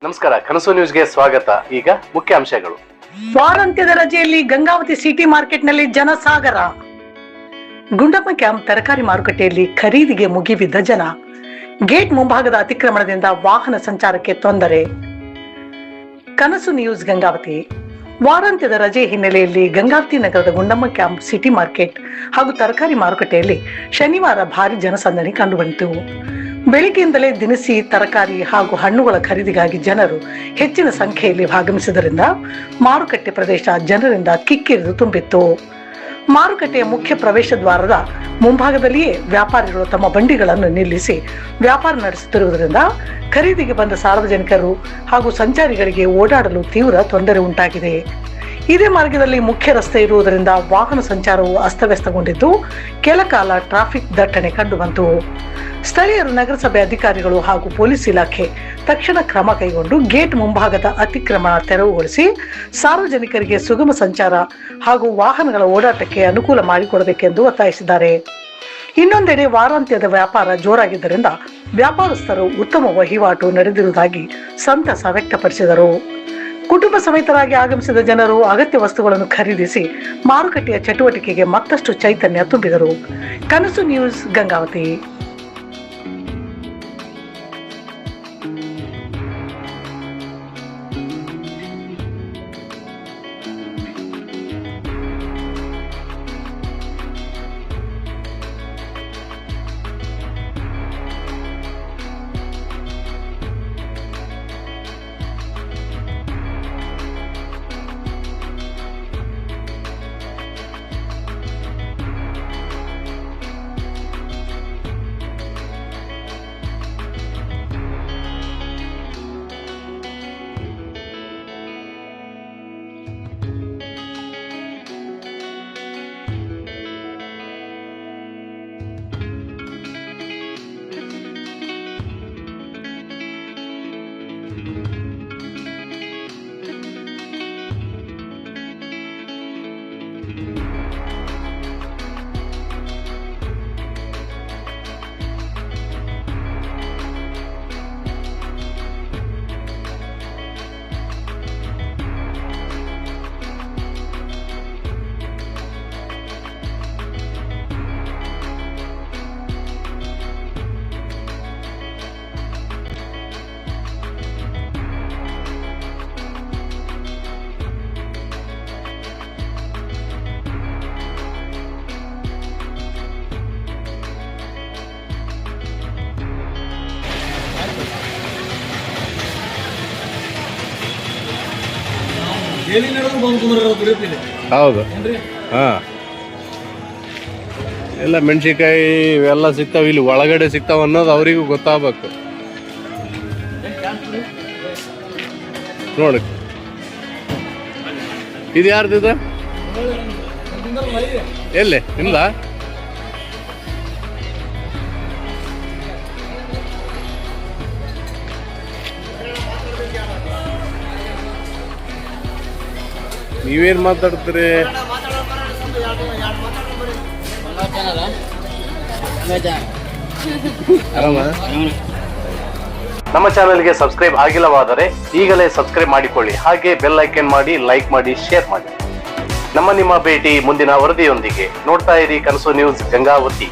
ನಮಸ್ಕಾರ, ಕನಸು ನ್ಯೂಸ್ಗೆ ಸ್ವಾಗತ. ಈಗ ಮುಖ್ಯಾಂಶಗಳು. ವಾರಾಂತ್ಯದ ರಜೆಯಲ್ಲಿ ಗಂಗಾವತಿ ಸಿಟಿ ಮಾರ್ಕೆಟ್ನಲ್ಲಿ ಜನಸಾಗರ. ಗುಂಡಮ್ಮ ಕ್ಯಾಂಪ್ ತರಕಾರಿ ಮಾರುಕಟ್ಟೆಯಲ್ಲಿ ಖರೀದಿಗೆ ಮುಗಿಬಿದ್ದ ಜನ. ಗೇಟ್ ಮುಂಭಾಗದ ಅತಿಕ್ರಮಣದಿಂದ ವಾಹನ ಸಂಚಾರಕ್ಕೆ ತೊಂದರೆ. ಕನಸು ನ್ಯೂಸ್ ಗಂಗಾವತಿ. ವಾರಾಂತ್ಯದ ರಜೆ ಹಿನ್ನೆಲೆಯಲ್ಲಿ ಗಂಗಾವತಿ ನಗರದ ಗುಂಡಮ್ಮ ಕ್ಯಾಂಪ್ ಸಿಟಿ ಮಾರ್ಕೆಟ್ ಹಾಗೂ ತರಕಾರಿ ಮಾರುಕಟ್ಟೆಯಲ್ಲಿ ಶನಿವಾರ ಭಾರಿ ಜನಸಂದಣಿ ಕಂಡುಬಂತು. ಬೆಳಿಗ್ಗೆಯಿಂದಲೇ ದಿನಸಿ, ತರಕಾರಿ ಹಾಗೂ ಹಣ್ಣುಗಳ ಖರೀದಿಗಾಗಿ ಜನರು ಹೆಚ್ಚಿನ ಸಂಖ್ಯೆಯಲ್ಲಿ ಆಗಮಿಸಿದ್ದರಿಂದ ಮಾರುಕಟ್ಟೆ ಪ್ರದೇಶ ಜನರಿಂದ ಕಿಕ್ಕಿರಿದು ತುಂಬಿತ್ತು. ಮಾರುಕಟ್ಟೆಯ ಮುಖ್ಯ ಪ್ರವೇಶ ದ್ವಾರದ ಮುಂಭಾಗದಲ್ಲಿಯೇ ವ್ಯಾಪಾರಿಗಳು ತಮ್ಮ ಬಂಡಿಗಳನ್ನು ನಿಲ್ಲಿಸಿ ವ್ಯಾಪಾರ ನಡೆಸುತ್ತಿರುವುದರಿಂದ ಖರೀದಿಗೆ ಬಂದ ಸಾರ್ವಜನಿಕರು ಹಾಗೂ ಸಂಚಾರಿಗಳಿಗೆ ಓಡಾಡಲು ತೀವ್ರ ತೊಂದರೆ ಉಂಟಾಗಿದೆ. ಇದೇ ಮಾರ್ಗದಲ್ಲಿ ಮುಖ್ಯ ರಸ್ತೆ ಇರುವುದರಿಂದ ವಾಹನ ಸಂಚಾರವು ಅಸ್ತವ್ಯಸ್ತಗೊಂಡಿದ್ದು ಕೆಲ ಕಾಲ ಟ್ರಾಫಿಕ್ ದಟ್ಟಣೆ ಕಂಡುಬಂತು. ಸ್ಥಳೀಯರು, ನಗರಸಭೆ ಅಧಿಕಾರಿಗಳು ಹಾಗೂ ಪೊಲೀಸ್ ಇಲಾಖೆ ತಕ್ಷಣ ಕ್ರಮ ಕೈಗೊಂಡು ಗೇಟ್ ಮುಂಭಾಗದ ಅತಿಕ್ರಮಣ ತೆರವುಗೊಳಿಸಿ ಸಾರ್ವಜನಿಕರಿಗೆ ಸುಗಮ ಸಂಚಾರ ಹಾಗೂ ವಾಹನಗಳ ಓಡಾಟಕ್ಕೆ ಅನುಕೂಲ ಮಾಡಿಕೊಡಬೇಕೆಂದು ಒತ್ತಾಯಿಸಿದ್ದಾರೆ. ಇನ್ನೊಂದೆಡೆ ವಾರಾಂತ್ಯದ ವ್ಯಾಪಾರ ಜೋರಾಗಿದ್ದರಿಂದ ವ್ಯಾಪಾರಸ್ಥರು ಉತ್ತಮ ವಹಿವಾಟು ನಡೆದಿರುವುದಾಗಿ ಸಂತಸ ವ್ಯಕ್ತಪಡಿಸಿದರು. ಕುಟುಂಬ ಸಮೇತರಾಗಿ ಆಗಮಿಸಿದ ಜನರು ಅಗತ್ಯ ವಸ್ತುಗಳನ್ನು ಖರೀದಿಸಿ ಮಾರುಕಟ್ಟೆಯ ಚಟುವಟಿಕೆಗೆ ಮತ್ತಷ್ಟು ಚೈತನ್ಯ ತುಂಬಿದರು. ಕನಸು ನ್ಯೂಸ್ ಗಂಗಾವತಿ. ಹೌದು, ಹಾಂ, ಎಲ್ಲ ಮೆಣಸಿನ್ಕಾಯಿ ಇವೆಲ್ಲ ಸಿಗ್ತಾವೆ, ಇಲ್ಲಿ ಒಳಗಡೆ ಸಿಗ್ತಾವ ಅನ್ನೋದು ಅವರಿಗೂ ಗೊತ್ತಾಗಬೇಕು. ನೋಡಿ, ಇದು ಯಾರ್ದಿದೆ? ಎಲ್ಲಿ ನಿಮ್ದ? ನೀವೇನು ಮಾತಾಡ್ತೀರಿ? ಆರಾಮ? ನಮ್ಮ ಚಾನೆಲ್ಗೆ ಸಬ್ಸ್ಕ್ರೈಬ್ ಆಗಿಲ್ಲವಾದರೆ ಈಗಲೇ ಸಬ್ಸ್ಕ್ರೈಬ್ ಮಾಡಿಕೊಳ್ಳಿ. ಹಾಗೆ ಬೆಲ್ ಐಕನ್ ಮಾಡಿ, ಲೈಕ್ ಮಾಡಿ, ಶೇರ್ ಮಾಡಿ. ನಿಮ್ಮ ಭೇಟಿ ಮುಂದಿನ ವರದಿಯೊಂದಿಗೆ. ನೋಡ್ತಾ ಇರಿ ಕನಸು ನ್ಯೂಸ್ ಗಂಗಾವತಿ.